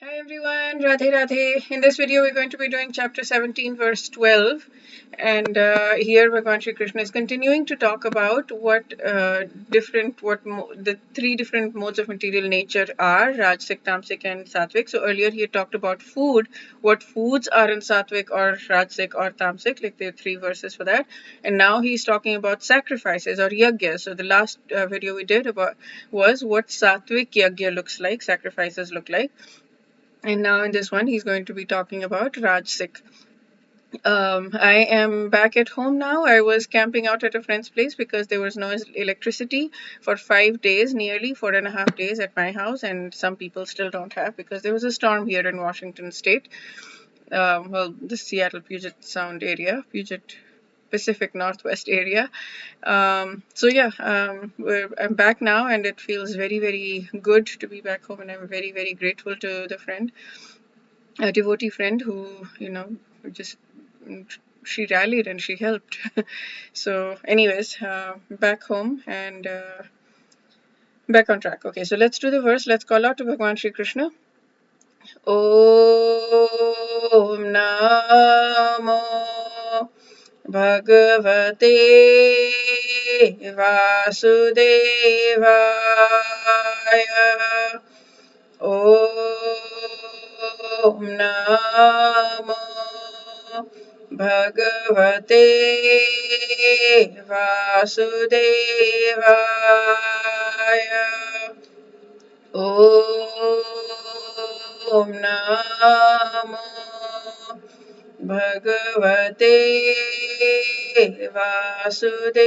Hi everyone, Radhe Radhe. In this video, we're going to be doing chapter 17, verse 12. And here, Bhagwan Shri Krishna is continuing to talk about the three different modes of material nature are Rajasic, Tamasic, and Sattvic. So earlier, he had talked about food, what foods are in Sattvic or Rajasic or Tamasic, like there are three verses for that. And now he's talking about sacrifices or yajna. So the last video we did about was what Sattvic yajna looks like, sacrifices look like. And now in this one, he's going to be talking about Rajsik. I am back at home now. I was camping out at a friend's place because there was no electricity for 5 days, nearly 4.5 days at my house, and some people still don't have because there was a storm here in Washington State. The Seattle Puget Sound area, Puget Pacific Northwest area. I'm back now, and it feels very, very good to be back home, and I'm very, very grateful to the friend, a devotee friend who, just she rallied and she helped. So, anyways, back home and back on track. Okay, so let's do the verse. Let's call out to Bhagwan Shri Krishna. Om Namo Bhagavate Vasudevaya. Om Namo Bhagavate Vasudevaya. Om Namo Bhagavate Vasudevaya.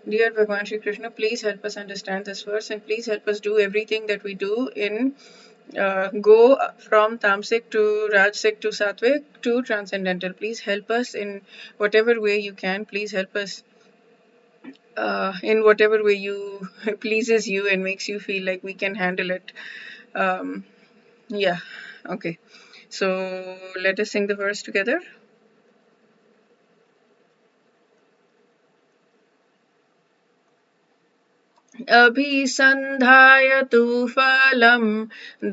Dear Bhagwan Shri Krishna, please help us understand this verse and please help us do everything that we do in go from Tamasic to Rajasic to Sattvic to Transcendental. Please help us in whatever way you can. Please help us in whatever way you pleases you and makes you feel like we can handle it. Yeah, okay. So let us sing the verse together. अभिसन्धायतु फलं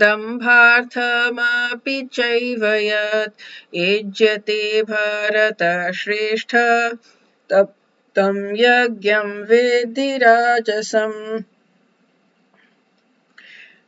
दम्भार्थमपि चैव यत् युज्यते भरतश्रेष्ठ तं यज्ञं विद्धि राजसम्.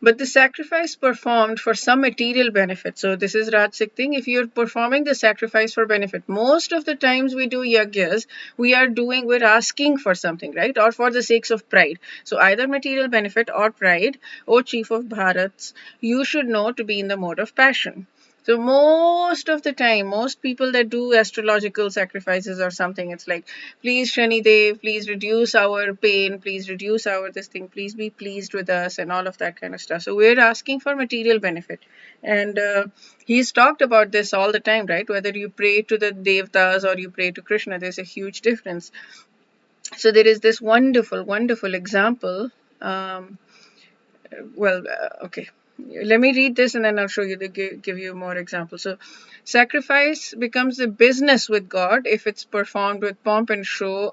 But the sacrifice performed for some material benefit. So this is Rajasic thing. If you're performing the sacrifice for benefit, most of the times we do yajnas, we're asking for something, right? Or for the sakes of pride. So either material benefit or pride, O chief of Bharats, you should know to be in the mode of passion. So most of the time, most people that do astrological sacrifices or something, it's like, please Shani Dev, please reduce our pain, please reduce our this thing, please be pleased with us and all of that kind of stuff. So we're asking for material benefit. And he's talked about this all the time, right? Whether you pray to the Devtas or you pray to Krishna, there's a huge difference. So there is this wonderful, wonderful example. Okay. Let me read this and then I'll show you give you more examples. So, sacrifice becomes a business with God if it's performed with pomp and show,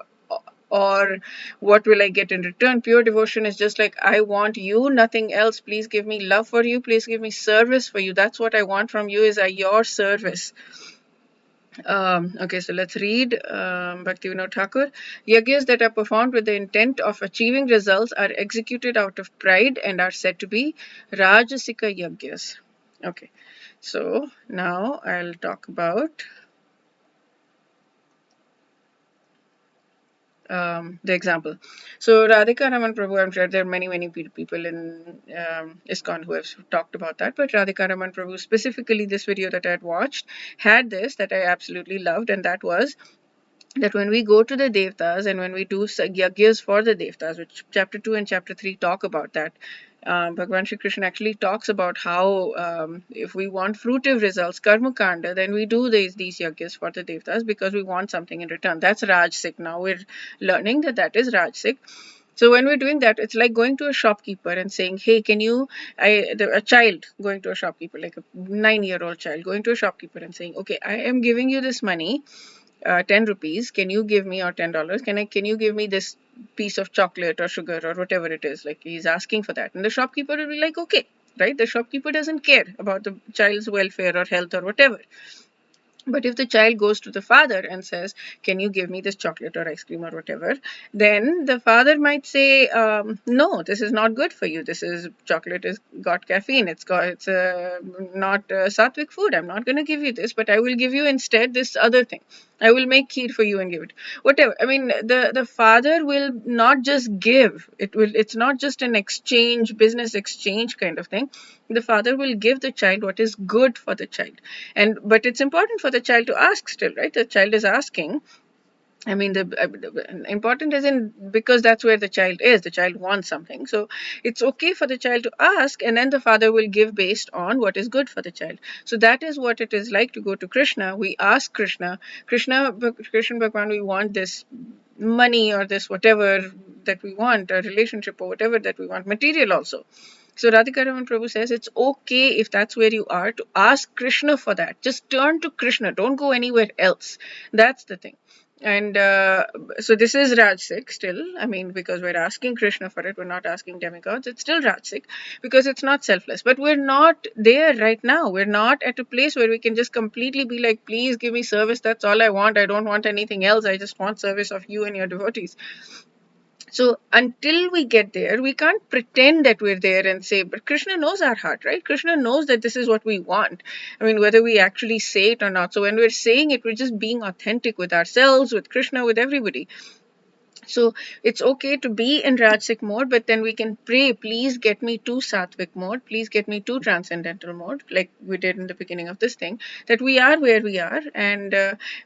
or what will I get in return. Pure devotion is just like, I want you, nothing else. Please give me love for you. Please give me service for you. That's what I want from you, is your service. Okay, so let's read Bhaktivinoda Thakur. Yajnas that are performed with the intent of achieving results are executed out of pride and are said to be Rajasika Yajnas. Okay, so now I'll talk about the example. So Radhika Raman Prabhu, I'm sure there are many people in ISKCON who have talked about that, but Radhika Raman Prabhu, specifically this video that I had watched, had this that I absolutely loved, and that was that when we go to the Devtas and when we do yajnas for the Devtas, which chapter 2 and chapter 3 talk about that, Bhagwan Shri Krishna actually talks about how if we want fruitive results, karma kanda, then we do these yajnas for the Devtas because we want something in return. That's Rajasik. Now we're learning that is Rajasik. So when we're doing that, it's like going to a shopkeeper and saying, hey, can you, a child going to a shopkeeper, like a 9-year-old child going to a shopkeeper and saying, okay, I am giving you this money 10 rupees, can you give me, or $10, can you give me this piece of chocolate or sugar or whatever it is? Like, he's asking for that. And the shopkeeper will be like, okay, right? The shopkeeper doesn't care about the child's welfare or health or whatever. But if the child goes to the father and says, can you give me this chocolate or ice cream or whatever, then the father might say, no, this is not good for you. This is chocolate is got caffeine. It's not sattvic food. I'm not going to give you this, but I will give you instead this other thing. I will make kheer for you and give it. Whatever. I mean, the father will not just give. It's not just an exchange, business exchange kind of thing. The father will give the child what is good for the child. But it's important for the child to ask still, right? The child is asking. I mean, the important isn't because that's where the child is. The child wants something. So it's okay for the child to ask, and then the father will give based on what is good for the child. So that is what it is like to go to Krishna. We ask Krishna, Krishna Bhagwan, we want this money or this whatever that we want, a relationship or whatever that we want, material also. So Radhika Raman Prabhu says it's okay if that's where you are to ask Krishna for that. Just turn to Krishna. Don't go anywhere else. That's the thing. And so this is Rajsik still. I mean, because we're asking Krishna for it, we're not asking demigods. It's still Rajsik because it's not selfless. But we're not there right now. We're not at a place where we can just completely be like, please give me service. That's all I want. I don't want anything else. I just want service of you and your devotees. So until we get there, we can't pretend that we're there and say, but Krishna knows our heart, right? Krishna knows that this is what we want. I mean, whether we actually say it or not. So when we're saying it, we're just being authentic with ourselves, with Krishna, with everybody. So it's okay to be in Rajasic mode, but then we can pray, please get me to Sattvic mode, please get me to transcendental mode, like we did in the beginning of this thing, that we are where we are, and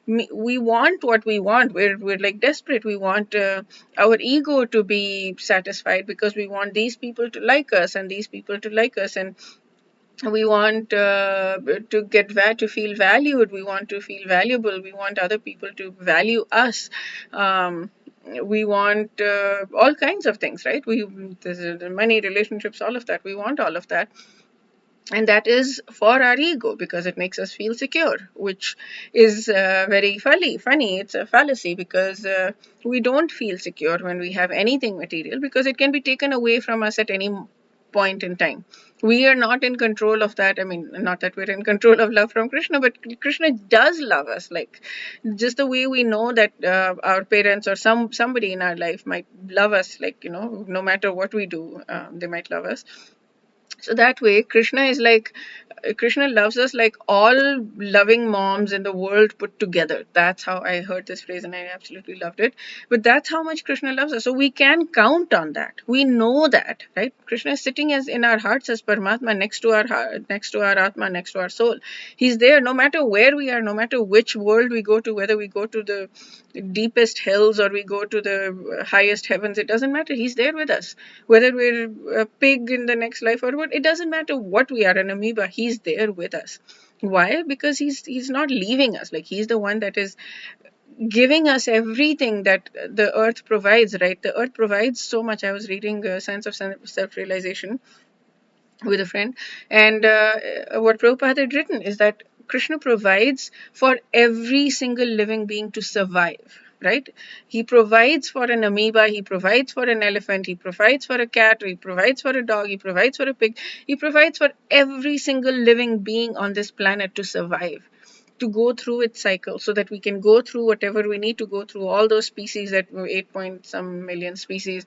we want what we want. We're like desperate. We want our ego to be satisfied because we want these people to like us and these people to like us, and we want to feel valued. We want to feel valuable. We want other people to value us. We want all kinds of things, right? The money, relationships, all of that. We want all of that. And that is for our ego because it makes us feel secure, which is very funny. It's a fallacy because we don't feel secure when we have anything material because it can be taken away from us at any point in time. We are not in control of that. I mean, not that we're in control of love from Krishna, but Krishna does love us. Like, just the way we know that our parents or somebody in our life might love us, like, no matter what we do, they might love us. So that way, Krishna loves us like all loving moms in the world put together. That's how I heard this phrase and I absolutely loved it. But that's how much Krishna loves us. So we can count on that. We know that, right? Krishna is sitting as in our hearts as Paramatma next to our heart, next to our Atma, next to our soul. He's there no matter where we are, no matter which world we go to, whether we go to the deepest hells or we go to the highest heavens. It doesn't matter. He's there with us. Whether we're a pig in the next life or what, it doesn't matter what we are, an amoeba, he's there with us. Why? Because he's not leaving us. Like, he's the one that is giving us everything that the earth provides, right? The earth provides so much. I was reading Science of Self-Realization with a friend, and what Prabhupada had written is that Krishna provides for every single living being to survive, right? He provides for an amoeba, he provides for an elephant, he provides for a cat, he provides for a dog, he provides for a pig, he provides for every single living being on this planet to survive, to go through its cycle, so that we can go through whatever we need to go through, all those species, that 8 point some million species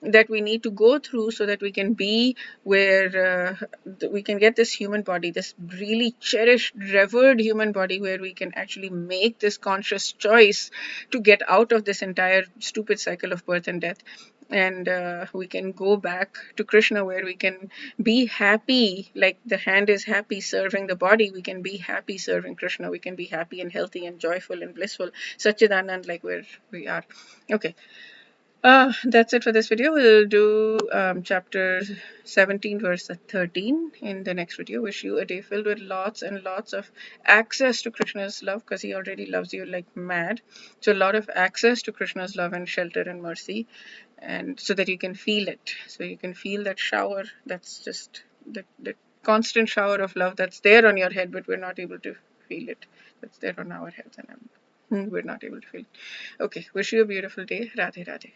that we need to go through, so that we can be where we can get this human body, this really cherished, revered human body, where we can actually make this conscious choice to get out of this entire stupid cycle of birth and death. And we can go back to Krishna, where we can be happy, like the hand is happy serving the body. We can be happy serving Krishna. We can be happy and healthy and joyful and blissful, Satchidanand, like where we are. Okay. That's it for this video. We'll do chapter 17, verse 13 in the next video. Wish you a day filled with lots and lots of access to Krishna's love, because he already loves you like mad. So a lot of access to Krishna's love and shelter and mercy, and so that you can feel it. So you can feel that shower, that's just the constant shower of love that's there on your head, but we're not able to feel it. That's there on our heads. And We're not able to feel it. Okay, wish you a beautiful day. Radhe Radhe.